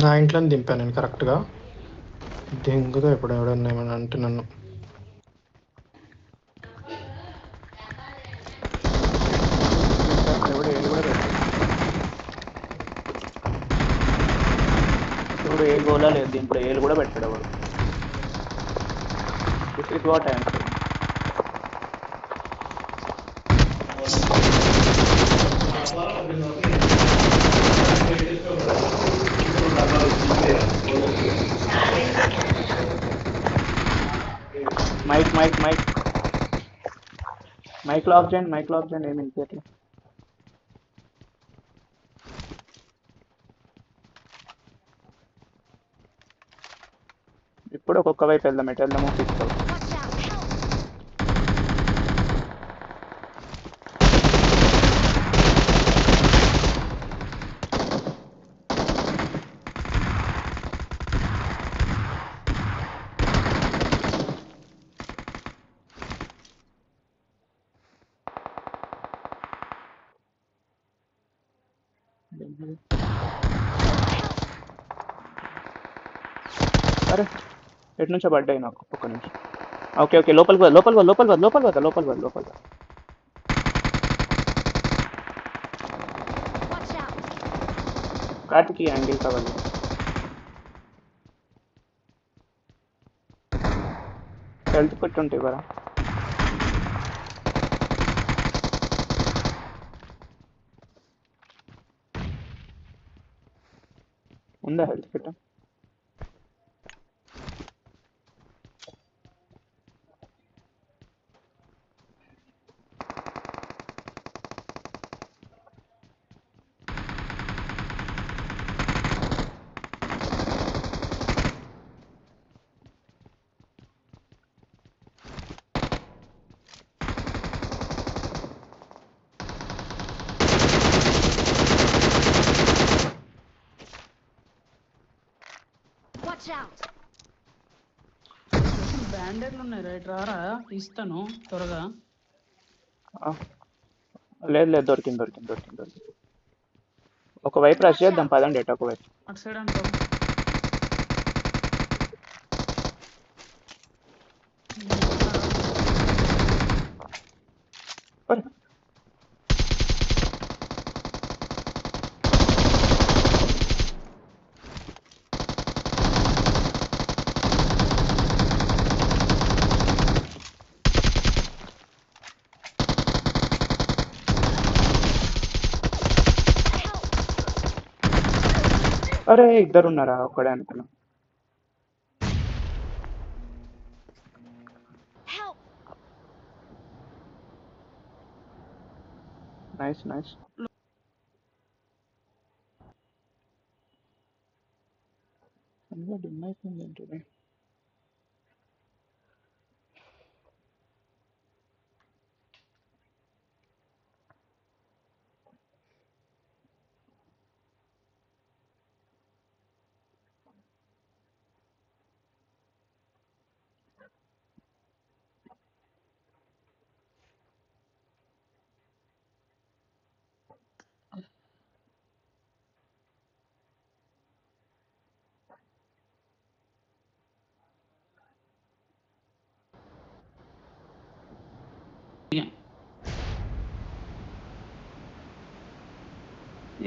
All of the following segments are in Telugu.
నా ఇంట్లోనే దింపాను నేను కరెక్ట్గా. దింగుదా ఇప్పుడు ఎవడన్నా ఏమన్నా అంటే నన్ను. ఎవడు ఏలు కూడా పెట్టాడు. ఇప్పుడు ఏ గోలా లేదు దీంట్లో, ఏలు కూడా పెట్టాడు ఎవడు. This is what I'm saying. Mic mic mic mic lock చేయండి ఏమి వినిపించట్లేదు. ఇప్పుడు ఒక్కొక్క వైపు వెళ్దాం, ఎటు వెళ్దామో ఫిక్స్ అవుతుంది. Watch out! Help! అరే ఎటు నుంచో పడ్డాయి నాకు, ఒక్క నిమిషం. ఓకే ఓకే, లోపలికి పోదు లోపలికి పోదు లోపలికి పోదు లోపలికి పోదు లోపలికి పోదు లోపలికి పోదు. Watch out! కార్తికి యాంగిల్ కావాలి. హెల్త్ పెట్టుంటే ఇవ్వరా? ఉందా హెల్త్ పెట్ట? Watch out! బ్యాండేడ్లు ఉన్నాయి రైట్, రారా ఇస్తాను త్వరగా. లేదు లేదు, దొరికింది. ఒకవైపు రష్ చేద్దాం పదండి, ఎటు ఒకవైపు. అటు సైడ్ అంటావు. అరే, అరే ఇద్దరు ఉన్నారా? ఒక్కడే అనుకున్నా. Help! Nice nice. అందులో డిమ్ అయిపోయింది ఏంటి?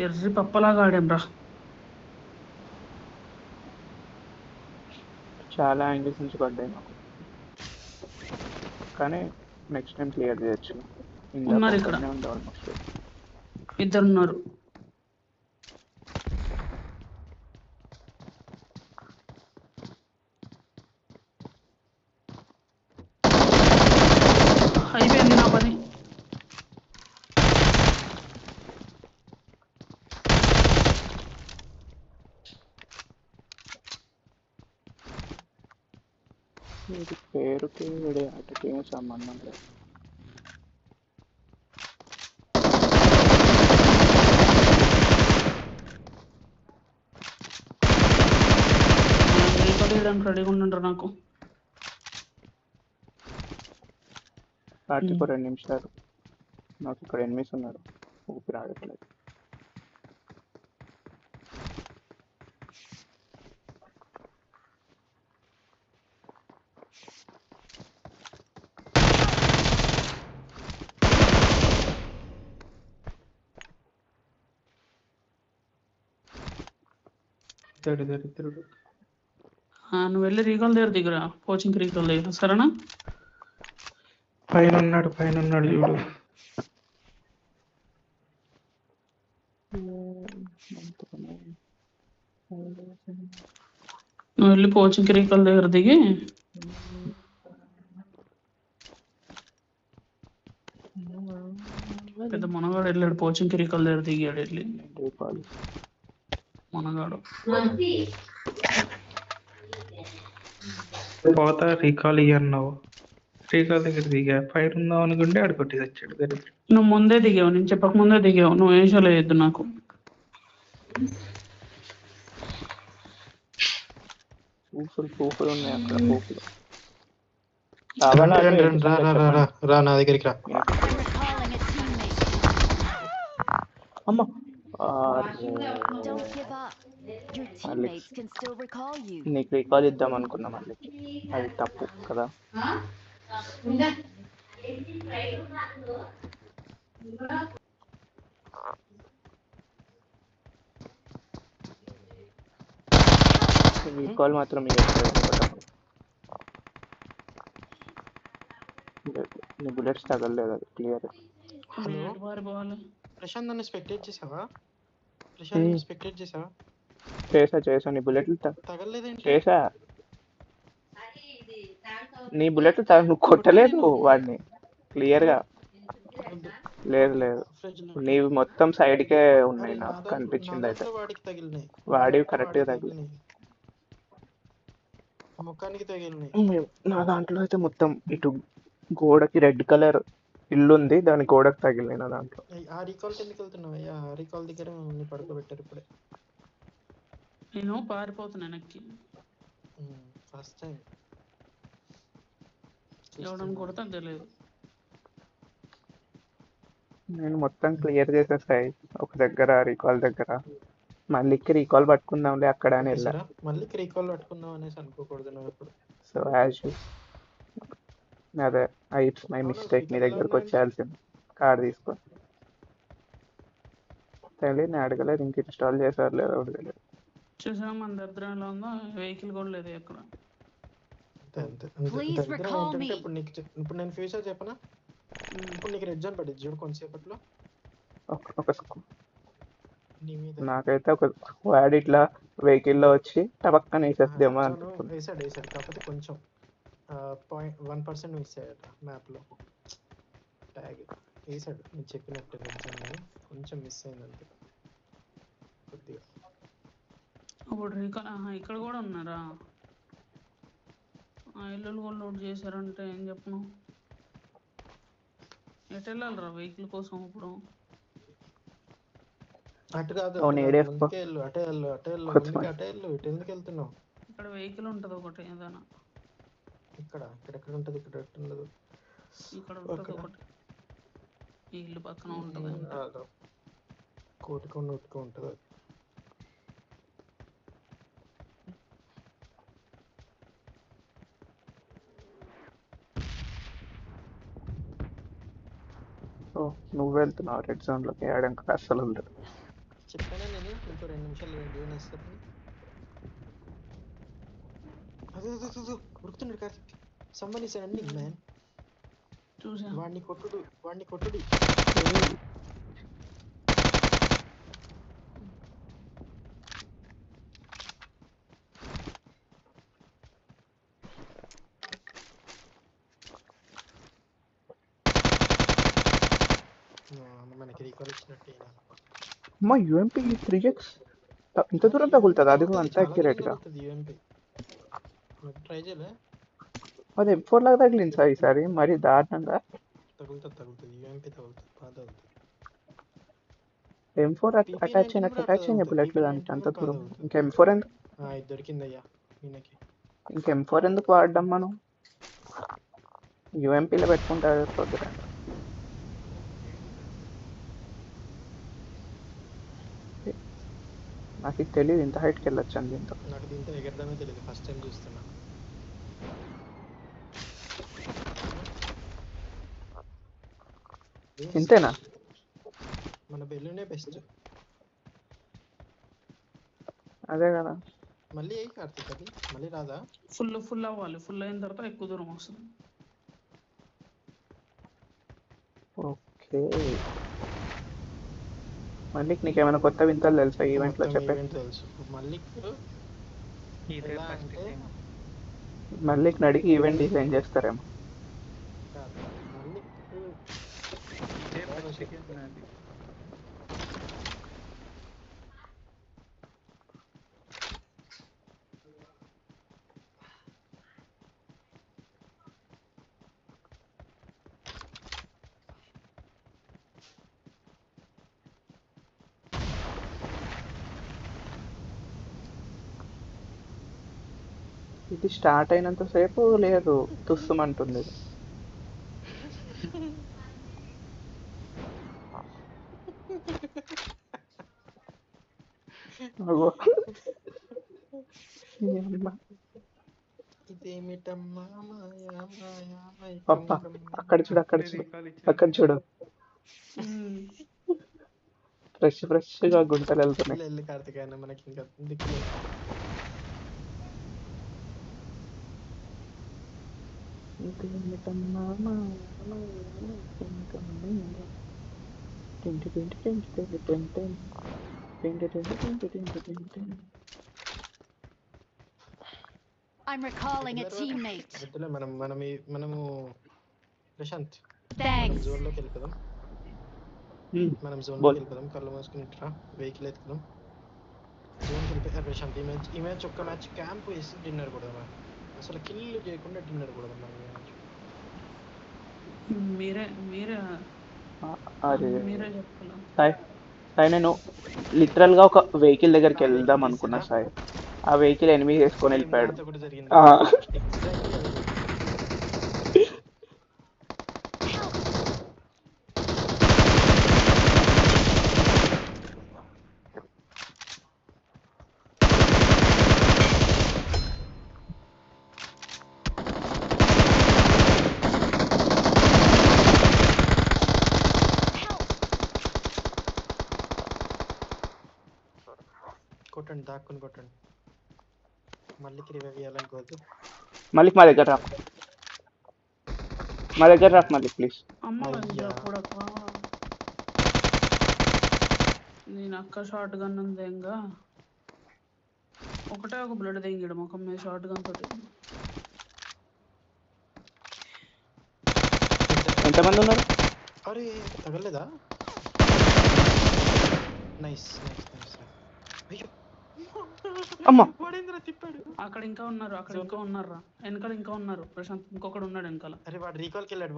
ఎర్రి పప్పలాగా ఆడాం రా. చాలా యాంగిల్స్ నుంచి పడ్డాయి నాకు, కానీ నెక్స్ట్ టైం క్లియర్ చేయొచ్చు. ఉన్నారు ఇక్కడ. ఉంది ఆల్మోస్ట్. ఇద్దరు ఉన్నారు. అయిపోయింది నా పని. వీడి పేరుకి వీడి ఆటకి ఏం సంబంధం లేదు. రెడీగా ఉండండి నాకు. కార్తీక్ 2 నిమిషాలు. నాకు ఇక్కడ ఎనిమిస్ ఉన్నారు, ఊపిరి ఆడట్లేదు. దరిద్రుడు. నువ్వు వెళ్ళి రీకాల్ దగ్గర దిగురా, కోచింగ్ రీకాల్ దగ్గర, సరేనా? పైన ఉన్నాడు చూడు. నువ్వు వెళ్ళి కోచింగ్ రీకాల్ దగ్గర దిగి పెద్ద మనగాడు వెళ్ళాడు, కోచింగ్ రీకాల్ దగ్గర దిగాడు వెళ్ళి మనగాడు. పోతా రీకాల్ అన్నావు, రీకాల్ దగ్గర దిగా పైన ఉందాం అనుకుంటే ఆడు కొట్టి తెచ్చాడు దరిద్రుడు. నువ్వు ముందే దిగావు, నేను చెప్పక ముందే దిగావు, నువ్వు ఏం చేయలేదు నాకు. పూపులు ఉన్నాయి అక్కడ, పూపులు. రండి, రా నా దగ్గరికి రా. I'm recalling a teammate. అమ్మా Don't give up. Your teammates can still recall you. నీకు రీకాల్ ఇద్దాం అనుకున్నా మళ్ళీ, అది తప్పు కదా. రీకాల్ మాత్రం నీ బుల్లెట్స్ తగలలేదు, అది క్లియర్. ప్రశాంత్ నన్ను స్పెక్టేట్ చేసావా? ప్రశాంత్ స్పెక్టేట్ చేసావా? చేసా నీ బుల్లెట్లు తగలలేదేంటి? చేసా. నీ బుల్లెట్లు నువ్వు కొట్టలేదు వాడిని క్లియర్ గా. లేదు నీవి మొత్తం సైడ్ కే ఉన్నాయి, నాకు కనిపించింది అయితే. వాడికి తగిలినాయి, వాడివి కరెక్ట్ గా తగిలినాయి, ముఖానికి తగిలినాయి. నా దాంట్లో అయితే మొత్తం ఇటు గోడకి రెడ్ కలర్ ఇల్లు ఉంది, దాని గోడకు తగిలినాయి నా దాంట్లో. ఆ రీకాల్ కిందకి వెళ్తున్నావు అయ్యా, ఆ రీకాల్ దగ్గర మమ్మల్ని పడుకోబెట్టారు ఇప్పుడే. నేను పారిపోతున్నా వెనక్కి, ఫస్ట్ టైం ఎవడని కొడతా తెలియదు. నేను మొత్తం క్లియర్ చేసేసాయి ఒక దగ్గర, రీకాల్ దగ్గర. మళ్ళీ రీకాల్ పట్టుకుందాంలే అక్కడ అని వెళ్ళా. మళ్ళీ రీకాల్ పట్టుకుందాం అనేసి అనుకోకూడదు నువ్వు ఇప్పుడు. సో యాజ్ అదే ఇట్స్ మై మిస్టేక్, మీ దగ్గరకు వచ్చేయాల్సింది కార్డ్ తీసుకో. తెలియదు, నేను అడగలేదు, ఇంక ఇన్స్టాల్ చేసారు లేదా తెలియదు. చూసా మన దరిద్రంలో ఉందో, వెహికల్ కూడా లేదు ఎక్కడ. ఇప్పుడు నేను ఫ్యూచర్ చెప్పనా, ఇప్పుడు నీకు రెడ్ జోన్ పడింది చూడు కొంతసేపట్లో. నాకైతే ఒక స్క్వాడ్ ఇట్లా వెహికల్ లో వచ్చి టపక్కన వేసేద్దామా అనుకుంటున్నాను. వేసాడు కాకపోతే కొంచెం 1% మిస్ అయ్యాట మ్యాప్ లో. ట్యాగ్ వేసాడు నేను చెప్పినట్టు రెడ్ జోన్, కొంచెం మిస్ అయింది అంతే కొద్దిగా. అప్పుడు రీకాల్ ఇక్కడ కూడా ఉన్నారా? ఇల్లు కూడా లోడ్ చేశారంటే ఏం చెప్పను. ఎటు వెళ్ళాలరా వెహికల్ కోసం ఇప్పుడు? అటు కాదు, అటే వెళ్ళు. ఇటు ఎందుకు వెళ్తున్నావు? ఇక్కడ వెహికల్ ఉంటది ఒకటి ఏదైనా. ఇక్కడ ఉంటది, ఇక్కడ ఉండదు. ఇక్కడ ఉంటది ఒకటి, ఈ ఇల్లు పక్కన ఉంటది. కోటికొండ ఉంటది. నువ్వు వెళ్తున్నావు రెడ్ జోన్ లోకి, ఆడక అస్సలు ఉండదు. చెప్పానా నేను ఇంకో 2 నిమిషాలు జోన్ వేస్తాను. అదే ఉరుకుతున్నాడు కార్తిక్. సంబన్ is running man. చూసా వాడిని కొట్టుడు. మనకి రీకాల్ ఇచ్చినట్టే. అమ్మా యూఎంపీ 3x ఇంత దూరం తగులుతుంది, అది కూడా అంత అక్యురేట్ గా. ట్రై చేయలే? అది M4 లాగా తగిలింది సార్ ఈసారి, మరి దారుణంగా తగులుతుంది. యూఎంపీ తగులుతుంది, బాగా తగులుతుంది. M4 అటాచ్ అయిన బుల్లెట్లు దానికి అంత దూరం. ఇంకా M4 ఎందుకు దొరికిందయ్యా ఈయనకి? ఇంకా M4 ఎందుకు వాడడం మనం? యూఎంపీలో పెట్టుకుంటారు పొద్దున. నాకు తెలియదు ఇంత హైట్కి వెళ్ళొచ్చు అని. దీంతో నాకు దీంతో ఎగరడమే తెలియదు, ఫస్ట్ టైం చూస్తున్నా. ఇంతేనా? మన బెలూనే బెస్ట్. అదే కదా. మళ్ళీ అయ్యి కార్తీక్ అది మళ్ళీ రాదా? ఫుల్ అవ్వాలి. ఫుల్ అయిన తర్వాత ఎక్కువ దూరం వస్తుంది. ఓకే. మళ్ళీ నీకేమైనా కొత్త వింతలు తెలుసా ఈవెంట్లో మొత్తం చెప్పే? ఈవెంట్ తెలుసు. మళ్ళీ ఇదే ఎలా ఫస్ట్ అంటే టైం. మళ్ళీ అడిగి ఈవెంట్ డిజైన్ చేస్తారేమో. కాదు, మళ్ళీ ఇదే బాగా ఫస్ట్ చెప్పు. గేమ్ నాది. ఇది స్టార్ట్ అయినంత సేపు లేదు, తుస్సుమంటుంది ఇది. అగో. ఈ అమ్మ. ఇదేమిటమ్మా మాయా మాయా పప్ప అక్కడ చూడు, అక్కడ అప్పుడే చూడు, రీకాల్ ఇచ్చాను. అక్కడ చూడు. ఉమ్. ఫ్రెష్గా గుంటలు వెళ్తున్నాయి. వెళ్ళి కార్తీక్ అయినా మనకి ఇంకా దిక్కులేదు. ఇదేమిటమ్మా మాయా మాయా ఇంకా మాయా. టింటి టింటి టింటి టింటి టింటి. టింటి టింటి టింటి టింటి టింటి. I'm recalling a teammate. వద్దులే, మనము ప్రశాంత్ మనం Thanks. జోన్లోకి వెళ్ళిపోదాం. మనం జోన్లోకి బోల్. వెళ్ళిపోదాం. కళ్ళు మూసుకుని ఇట్రా, వెహికల్ ఎత్తుకుదాం. జోన్కి వెళ్ళిపోయి ప్రశాంత్ ఈ మ్యాచ్ ఒక్క మ్యాచ్ క్యాంప్ వేసి డిన్నర్ కూడా అసలు కిల్ చేయకుండా డిన్నర్ కూడా మనం ఈ మ్యాచ్. మీరే అది మీరే చెప్పాలి. సాయి సాయి నేను లిటరల్గా ఒక వెహికల్ దగ్గరికి వెళ్దాం అనుకున్నా సాయి. ఆ వెహికల్ ఎనిమిది వేసుకొని వెళ్ళిపోయాడు. నాతో కూడా జరిగింది. ఆ, ఎగ్జాక్ట్లీ అదే. కొట్టండి, దాక్కుని కొట్టండి. మళ్ళీకి రివైవ్ ఇవ్వాలనుకోవద్దు. మళ్ళీ మా దగ్గర రాకు, మా దగ్గర రాకు మళ్ళీ ప్లీజ్. అమ్మ అయ్యా. కొడక, నేను అక్క షార్ట్ గన్ ఉంది ఇంకా ఒకటే ఒక బ్లడ్ తెంగిడు ముఖం మీద షార్ట్ గన్ తోటి. ఎంతమంది ఉన్నారు? అరే తగలేదా? Nice nice nice. అయ్యో అమ్మా. వాడేంద్ర తిప్పాడు. అక్కడ ఇంకా ఉన్నారు వెనకాల ఇంకా ఉన్నారు. ప్రశాంత్ ఇంకొకడు ఉన్నాడు వెనకాల. అరే వాడు రీకాల్కి వెళ్ళాడు.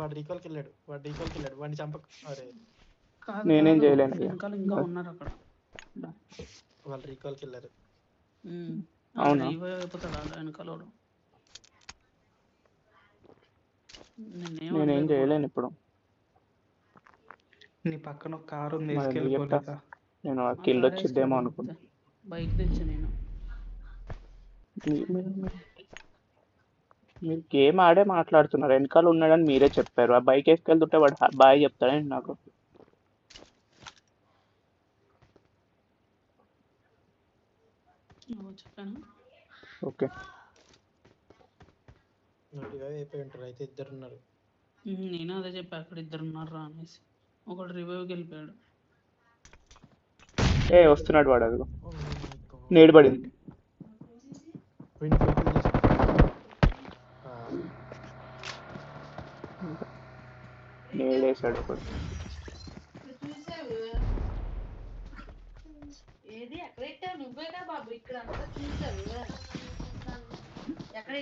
వాడిని చంపక. అరే కాదు నేనేం కాదు, చేయలేను ఇక. వెనకాల ఇంకా ఉన్నారు అక్కడ. వాళ్ళు రీకాల్కి వెళ్ళారు. అవునా? రివైవ్ అయిపోతాడు ఆడ వెనకాలోడు. నేనేం చేయలేను ఇప్పుడు. నీ పక్కన ఒక కారు ఉంది, మరి ఎందుకు చెప్తా? తీసుకెళ్ళిపోలేదా? నేను ఆ కిల్ వచ్చిద్దేమో అనుకున్నా. బైక్ తెచ్చా నేను. మీరు గేమ్ ఆడే మాట్లాడుతున్నారు, వెనకాల ఉన్నాడని మీరే చెప్పారు. ఆ బైక్ వేసుకెళ్తుంటే వాడు బాయ్ చెప్తాడండి నాకు. చెప్పాను. ఓకే. రివైవ్ అయిపోయి ఉంటారు. అయితే ఇద్దరు ఉన్నారు. నేను అదే చెప్పా, అక్కడ ఇద్దరు ఉన్నారు రా అనేసి. ఒకడు రివైవ్కి వెళ్ళిపోయాడు. వస్తున్నాడు వాడు. అదిగో Oh my God. నేడు పడింది. నేడేసాడు ఒకడు. ఏది ఎక్కడ పెట్టావు? నువ్వేగా బాబు ఇక్కడ అంతా చూసావు. ఎక్కడ